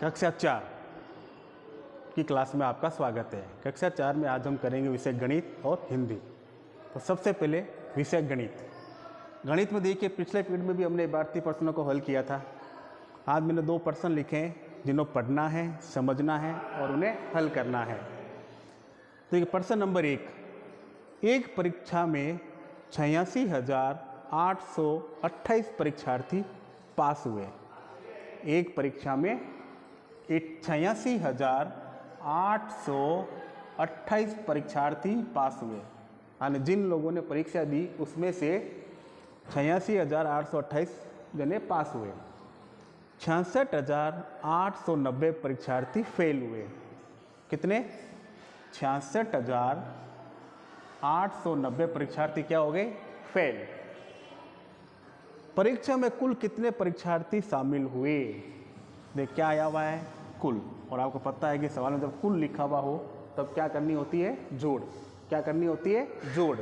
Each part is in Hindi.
कक्षा 4 की क्लास में आपका स्वागत है। कक्षा 4 में आज हम करेंगे विषय गणित और हिंदी। तो सबसे पहले विषय गणित। गणित में देखिए पिछले पीरियड में भी हमने भारतीय प्रश्नों को हल किया था। आज मैंने 2 प्रश्न लिखे हैं जिन्हें पढ़ना है, समझना है और उन्हें हल करना है। तो ये प्रश्न नंबर 1, एक परीक्षा में 86,828 परीक्षार्थी पास हुए। एक परीक्षा में 86,828 परीक्षार्थी पास हुए, यानी जिन लोगों ने परीक्षा दी उसमें से 86,828 जने पास हुए। 66,890 परीक्षार्थी फेल हुए। कितने? 66,890 परीक्षार्थी क्या हो गए? फेल। परीक्षा में कुल कितने परीक्षार्थी शामिल हुए? देख क्या आया हुआ है? कुल। और आपको पता है कि सवाल में जब कुल लिखा हुआ हो तब क्या करनी होती है? जोड़। क्या करनी होती है? जोड़।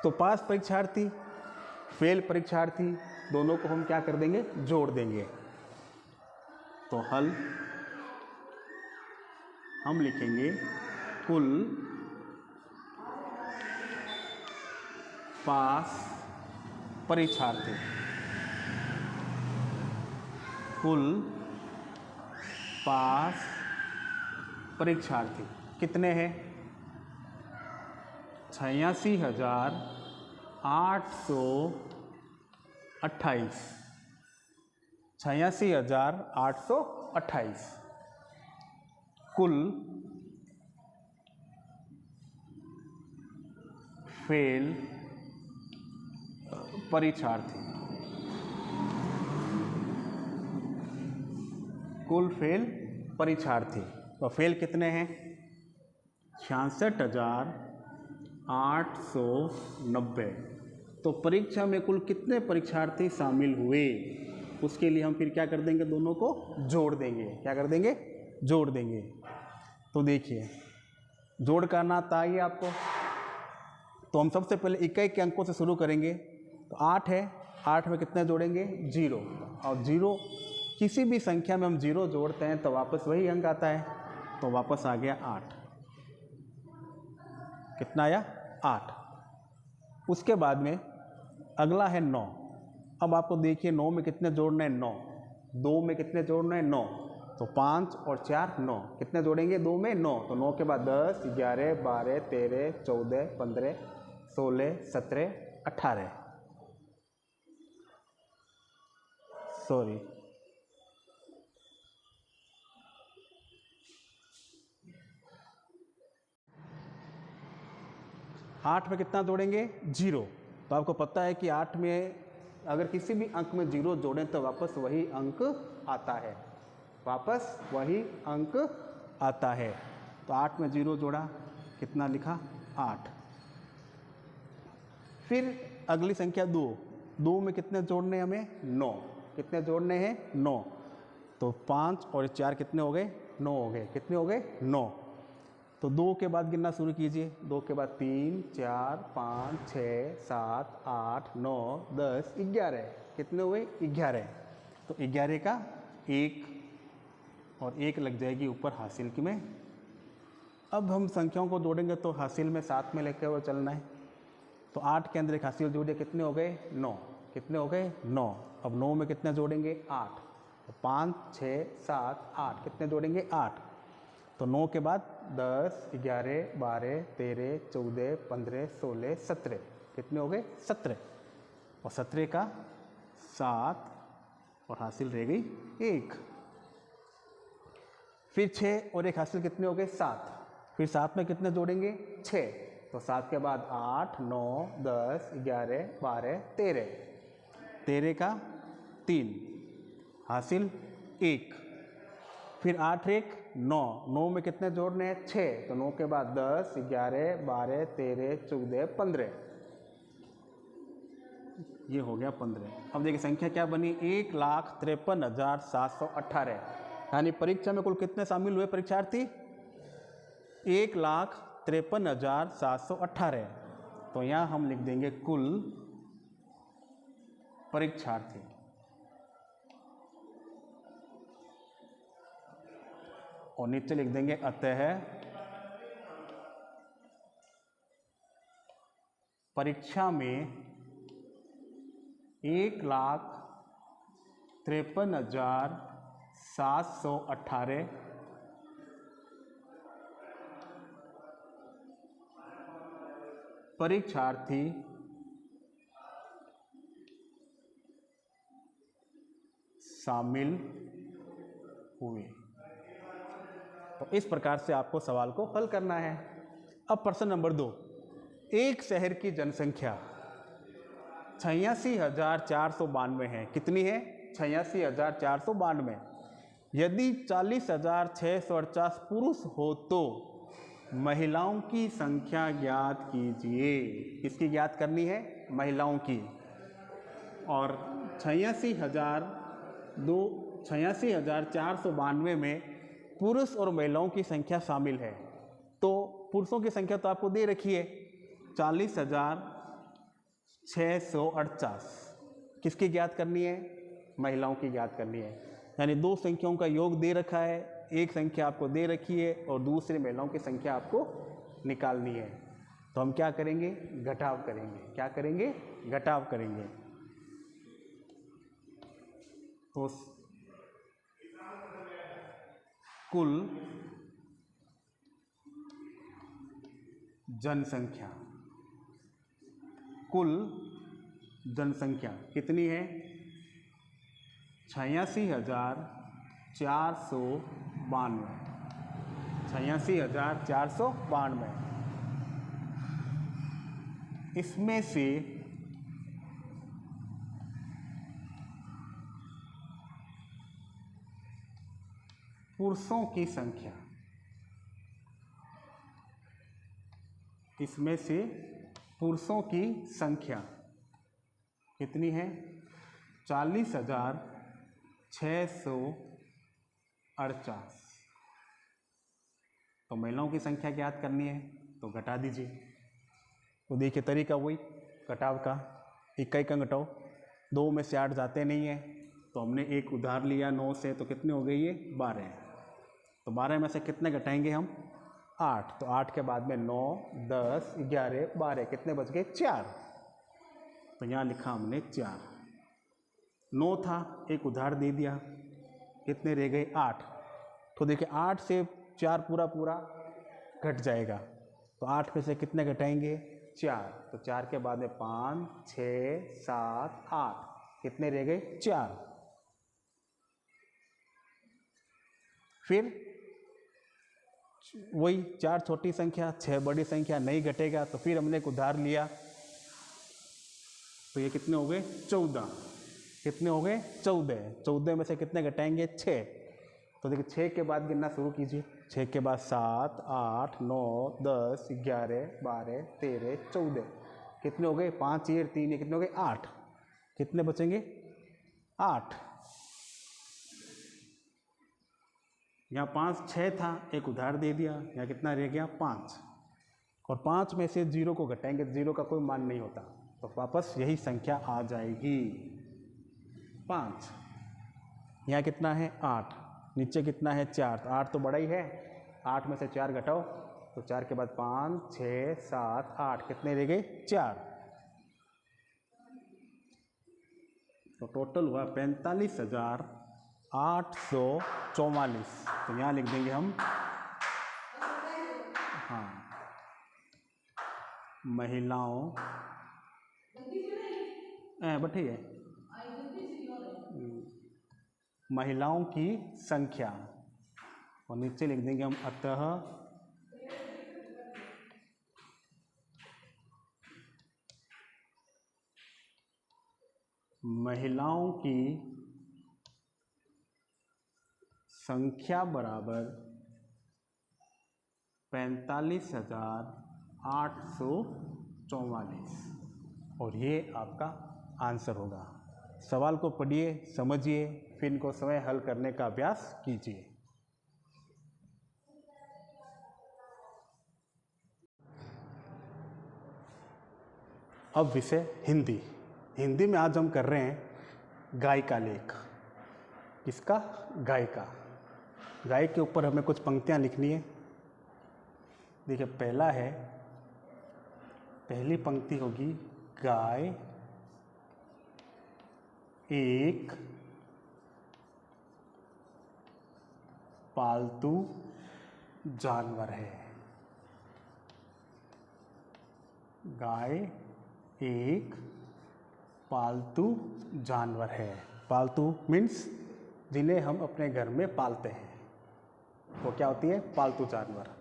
तो पास परीक्षार्थी, फेल परीक्षार्थी, दोनों को हम क्या कर देंगे? जोड़ देंगे। तो हल हम लिखेंगे कुल पास परीक्षार्थी। कुल पास परीक्षार्थी कितने हैं? 86,828। 86,828 कुल फेल परीक्षार्थी। कुल फेल परीक्षार्थी। तो फेल कितने हैं? 66,890। तो परीक्षा में कुल कितने परीक्षार्थी शामिल हुए उसके लिए हम फिर क्या कर देंगे? दोनों को जोड़ देंगे। क्या कर देंगे? जोड़ देंगे। तो देखिए जोड़ करना आता है आपको। तो हम सबसे पहले इकाई के अंकों से शुरू करेंगे। तो 8 है, 8 में कितने जोड़ेंगे? 0। और 0 किसी भी संख्या में हम 0 जोड़ते हैं तो वापस वही अंक आता है। तो वापस आ गया 8। कितना आया? 8। उसके बाद में अगला है 9। अब आपको देखिए 9 में कितने जोड़ने हैं? 9। 2 में कितने जोड़ने हैं? 9। तो 5 और 4 9। कितने जोड़ेंगे? 2 में 9। तो 9 के बाद 10, 11, 12, 13, 14, 15, 16, 17, 18। सॉरी, 8 में कितना जोड़ेंगे? 0। तो आपको पता है कि 8 में अगर किसी भी अंक में 0 जोड़ें तो वापस वही अंक आता है। वापस वही अंक आता है। तो 8 में 0 जोड़ा, कितना लिखा? 8। फिर अगली संख्या 2। 2 में कितने जोड़ने हैं हमें? 9। कितने जोड़ने हैं? 9। तो 5 और 4 कितने हो गए? 9 हो गए। कितने हो गए? 9। तो 2 के बाद गिनना शुरू कीजिए। 2 के बाद 3, 4, 5, 6, 7, 8, 9, 10, 11। कितने हुए? 11। तो 11 का 1 और 1 लग जाएगी ऊपर हासिल की में। अब हम संख्याओं को जोड़ेंगे तो हासिल में साथ में लेकर हुए चलना है। तो 8 के अंदर एक हासिल जोड़िए, कितने हो गए? 9। कितने हो गए? 9। अब 9 में कितने जोड़ेंगे? 8। तो 5, 6, 7, 8। कितने जोड़ेंगे? 8। तो 9 के बाद 10, 11, 12, 13, 14, 15, 16, 17। कितने हो गए? 17। और 17 का 7 और हासिल रह गई 1। फिर 6 और 1 हासिल कितने हो गए? 7। फिर 7 में कितने जोड़ेंगे? 6। तो 7 के बाद 8, 9, 10, 11, 12, 13। 13 का 3 हासिल 1। फिर 8, 1, 9। 9 में कितने जोड़ने हैं? 6। तो 9 के बाद 10, 11, 12, 13, 14, 15। ये हो गया 15। अब देखिए संख्या क्या बनी? 1,53,718। यानी परीक्षा में कुल कितने शामिल हुए परीक्षार्थी? 1,53,718। तो यहाँ हम लिख देंगे कुल परीक्षार्थी। और नीचे लिख देंगे अतः परीक्षा में 1,53,718 परीक्षार्थी शामिल हुए। तो इस प्रकार से आपको सवाल को हल करना है। अब प्रश्न नंबर 2, एक शहर की जनसंख्या 86,492 है। कितनी है? 86,492। यदि 40,648 पुरुष हो तो महिलाओं की संख्या ज्ञात कीजिए। किसकी ज्ञात करनी है? महिलाओं की। और 86,492 में पुरुष और महिलाओं की संख्या शामिल है। तो पुरुषों की संख्या तो आपको दे रखी है 40,648। किसकी ज्ञात करनी है? महिलाओं की ज्ञात करनी है। यानी दो संख्याओं का योग दे रखा है, एक संख्या आपको दे रखी है और दूसरी महिलाओं की संख्या आपको निकालनी है। तो हम क्या करेंगे? घटाव करेंगे। क्या करेंगे? घटाव करेंगे। तो कुल जनसंख्या, कुल जनसंख्या कितनी है? 86,492। 86,492। इसमें से पुरुषों की संख्या, इसमें से पुरुषों की संख्या कितनी है? 40,648। तो महिलाओं की संख्या ज्ञात करनी है तो घटा दीजिए। तो देखिए तरीका वही घटाव का, इक्का इक्का घटाओ। 2 में से 8 जाते नहीं है तो हमने एक उधार लिया 9 से, तो कितने हो गए ये? 12। तो 12 में से कितने घटाएंगे हम? 8। तो 8 के बाद में 9, 10, 11, 12, कितने बच गए? 4। तो यहाँ लिखा हमने 4। 9 था, एक उधार दे दिया, कितने रह गए? 8। तो देखिए 8 से 4 पूरा पूरा घट जाएगा। तो 8 में से कितने घटाएंगे? 4। तो 4 के बाद में 5, 6, 7, 8, कितने रह गए? 4। फिर वही 4 छोटी संख्या, 6 बड़ी संख्या, नहीं घटेगा तो फिर हमने एक उधार लिया। तो ये कितने हो गए? 14। कितने हो गए? 14। 14 में से कितने घटाएंगे? 6। तो देखिए 6 के बाद गिनना शुरू कीजिए। 6 के बाद 7, 8, 9, 10, 11, 12, 13, 14, कितने हो गए? 5 ये 3 ये कितने हो गए? 8। कितने बचेंगे? 8। यहाँ 5, 6 था, एक उधार दे दिया, यहाँ कितना रह गया? 5। और 5 में से 0 को घटाएंगे, 0 का कोई मान नहीं होता, तो वापस यही संख्या आ जाएगी 5। यहाँ कितना है? 8। नीचे कितना है? 4। तो 8 तो बड़ा ही है, 8 में से 4 घटाओ, तो 4 के बाद 5, 6, 7, 8, कितने रह गए? 4। तो टोटल हुआ 45,844। तो यहाँ लिख देंगे हम, हाँ, महिलाओं बैठी है, महिलाओं की संख्या। और नीचे लिख देंगे हम अतः महिलाओं की संख्या बराबर 45,844। और ये आपका आंसर होगा। सवाल को पढ़िए, समझिए, फिर इनको स्वयं हल करने का अभ्यास कीजिए। अब विषय हिंदी। हिंदी में आज हम कर रहे हैं गाय का लेख। किसका? गाय का। गाय के ऊपर हमें कुछ पंक्तियाँ लिखनी है। देखिए पहला है, पहली पंक्ति होगी गाय एक पालतू जानवर है। गाय एक पालतू जानवर है। पालतू मीन्स जिन्हें हम अपने घर में पालते हैं, वो क्या होती है? पालतू जानवर।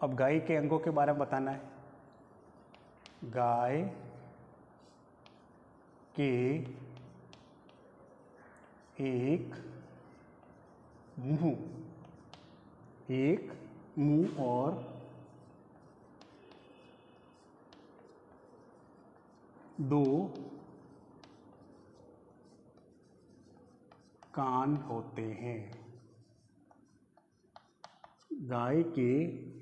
अब गाय के अंगों के बारे में बताना है। गाय के एक मुंह और दो कान होते हैं। गाय के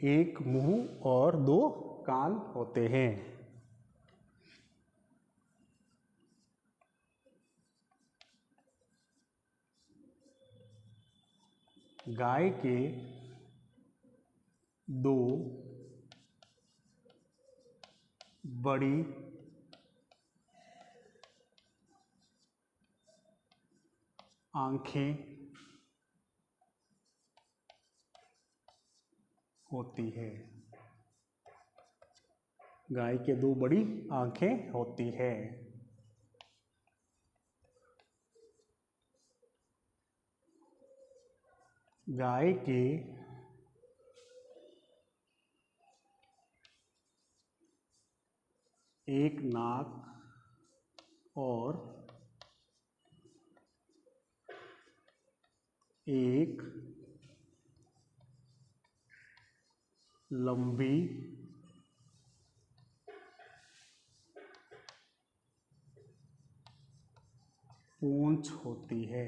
एक मुंह और दो कान होते हैं। गाय के दो बड़ी आंखें होती है। गाय के दो बड़ी आंखें होती है। गाय के एक नाक और एक लंबी पूंछ होती है।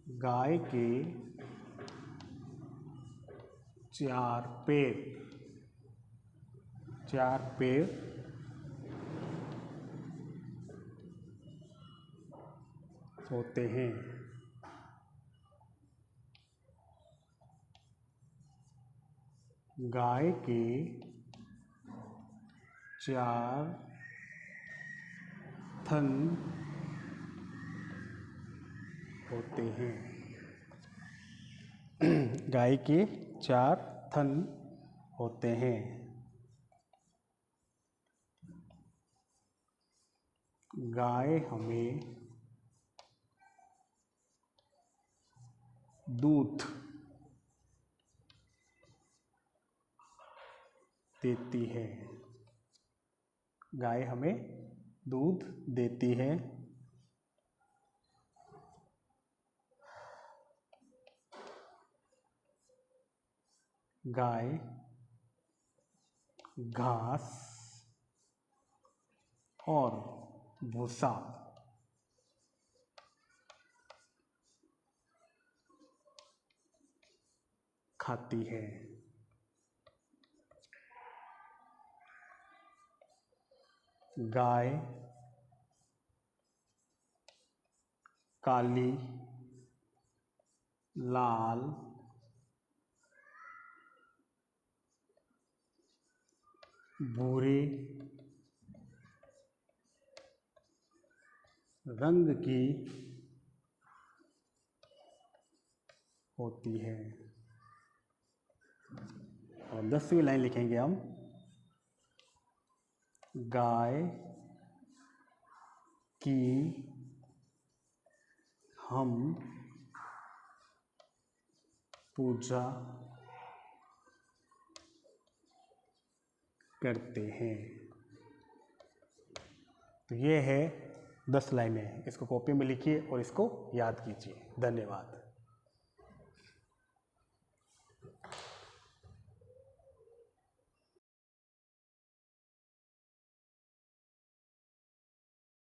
गाय के चार पैर होते हैं। गाय के चार थन होते हैं। गाय के चार थन होते हैं। गाय हमें दूध देती है। गाय हमें दूध देती है। गाय घास और भूसा खाती है। गाय काली, लाल, भूरे रंग की होती है। और 10वीं लाइन लिखेंगे हम। गाय की हम पूजा करते हैं। तो ये है 10 लाइनें। इसको कॉपी में लिखिए और इसको याद कीजिए। धन्यवाद।